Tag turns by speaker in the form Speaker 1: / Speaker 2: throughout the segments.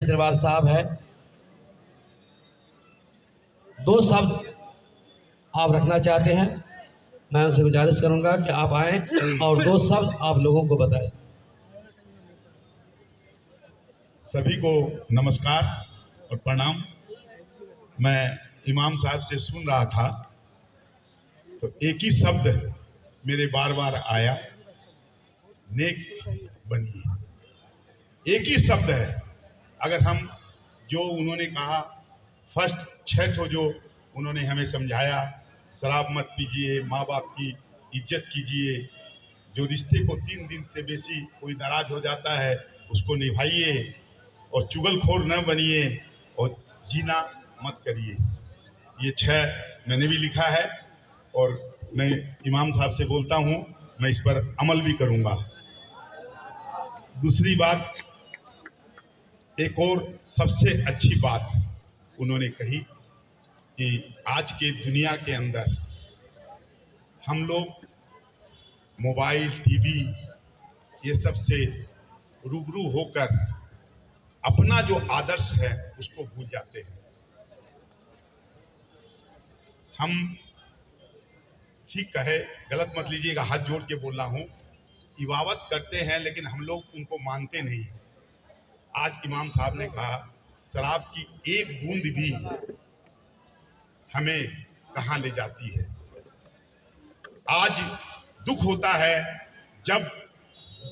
Speaker 1: अग्रवाल साहब है, दो शब्द आप रखना चाहते हैं, मैं उनसे गुजारिश करूंगा कि आप आएं और दो शब्द आप लोगों को बताएं।
Speaker 2: सभी को नमस्कार और प्रणाम। मैं इमाम साहब से सुन रहा था तो एक ही शब्द मेरे बार बार आया, नेक बनिए। एक ही शब्द है। अगर हम जो उन्होंने कहा फर्स्ट 6 ठो जो उन्होंने हमें समझाया, शराब मत पीजिए, माँ बाप की इज्जत कीजिए, जो रिश्ते को 3 दिन से बेसी कोई नाराज हो जाता है उसको निभाइए, और चुगलखोर न बनिए, और जीना मत करिए। ये 6 मैंने भी लिखा है और मैं इमाम साहब से बोलता हूँ, मैं इस पर अमल भी करूँगा। दूसरी बात, एक और सबसे अच्छी बात उन्होंने कही कि आज के दुनिया के अंदर हम लोग मोबाइल, टीवी ये सब से रूबरू होकर अपना जो आदर्श है उसको भूल जाते हैं। हम ठीक कहे, गलत मत लीजिएगा, हाथ जोड़ के बोल रहा हूँ, इबादत करते हैं लेकिन हम लोग उनको मानते नहीं। आज इमाम साहब ने कहा शराब की एक बूंद भी हमें कहाँ ले जाती है। आज दुख होता है जब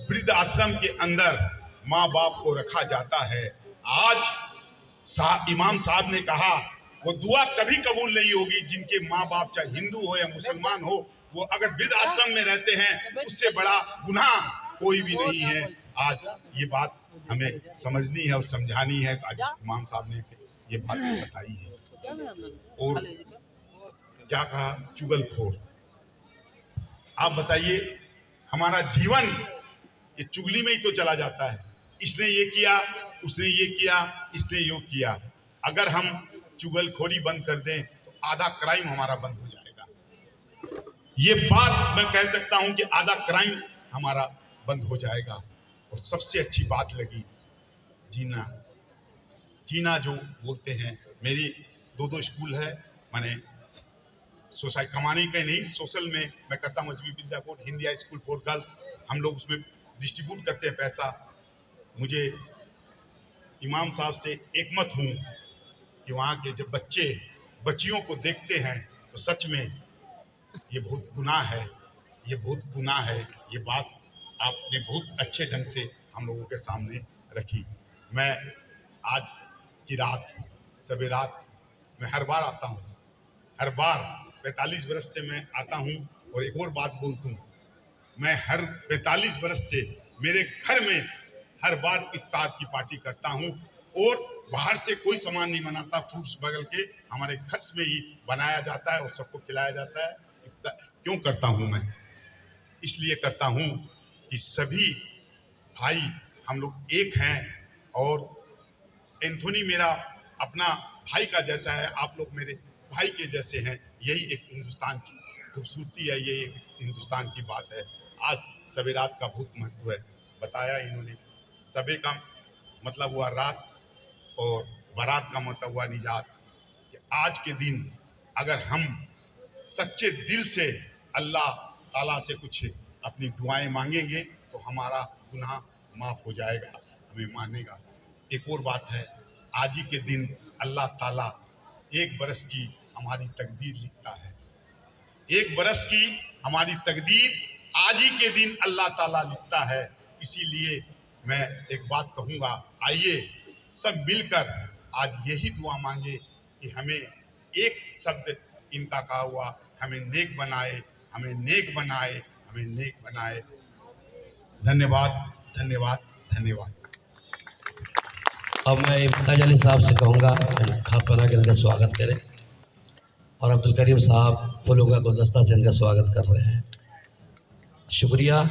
Speaker 2: वृद्ध आश्रम के अंदर माँ बाप को रखा जाता है। आज इमाम साहब ने कहा वो दुआ कभी कबूल नहीं होगी जिनके माँ बाप चाहे हिंदू हो या मुसलमान हो, वो अगर वृद्ध आश्रम में रहते हैं उससे बड़ा गुनाह कोई भी नहीं है। आज ये बात हमें समझनी है और समझानी है। आज इमाम साहब ने ये बात बताई है। और क्या कहा, चुगलखोर। आप बताइए, हमारा जीवन ये चुगली में ही तो चला जाता है। इसने ये किया, उसने ये किया, इसने यो किया। अगर हम चुगलखोरी बंद कर दें तो आधा क्राइम हमारा बंद हो जाएगा। ये बात मैं कह सकता हूं कि आधा क्राइम हमारा बंद हो जाएगा। और सबसे अच्छी बात लगी जीना। जीना जो बोलते हैं, मेरी 2 स्कूल है, मैंने सोसाइटी कमाने के नहीं, सोशल में मैं करता हूँ। HB Vidyapeeth Hindi high school for girls, हम लोग उसमें डिस्ट्रीब्यूट करते हैं पैसा। मुझे इमाम साहब से एकमत हूँ कि वहाँ के जब बच्चियों को देखते हैं तो सच में ये बहुत गुनाह है, ये बहुत गुनाह है। ये बात आपने बहुत अच्छे ढंग से हम लोगों के सामने रखी। मैं आज की रात, सवेरात मैं हर बार आता हूँ, हर बार 45 बरस से मैं आता हूँ। और एक और बात बोलता हूँ, मैं हर 45 बरस से मेरे घर में हर बार इफ्तार की पार्टी करता हूँ, और बाहर से कोई सामान नहीं बनाता, फ्रूट्स बगल के हमारे घर में ही बनाया जाता है और सबको खिलाया जाता है। क्यों करता हूँ मैं? इसलिए करता हूँ कि सभी भाई हम लोग एक हैं, और एंथोनी मेरा अपना भाई का जैसा है, आप लोग मेरे भाई के जैसे हैं। यही एक हिंदुस्तान की खूबसूरती है, यही एक हिंदुस्तान की बात है। आज सवेरात का बहुत महत्व है, बताया इन्होंने। सबे का मतलब हुआ रात और बारात का मतलब हुआ निजात। कि आज के दिन अगर हम सच्चे दिल से अल्लाह ताला से कुछ अपनी दुआएं मांगेंगे तो हमारा गुनाह माफ़ हो जाएगा, हमें मानेगा। एक और बात है, आज ही के दिन अल्लाह ताला 1 बरस की हमारी तकदीर लिखता है। 1 बरस की हमारी तकदीर आज ही के दिन अल्लाह ताला लिखता है। इसीलिए मैं एक बात कहूँगा, आइए सब मिलकर आज यही दुआ मांगे कि हमें एक शब्द इनका कहा हुआ, हमें नेक बनाए, हमें नेक बनाए, हमें नेक बनाए। धन्यवाद, धन्यवाद, धन्यवाद।
Speaker 1: अब मैं इम्तियाज अली साहब से कहूँगा खास बना के इनका स्वागत करें, और अब्दुल करीम साहब फूलों का गुलदस्ता से इनका स्वागत कर रहे हैं। शुक्रिया।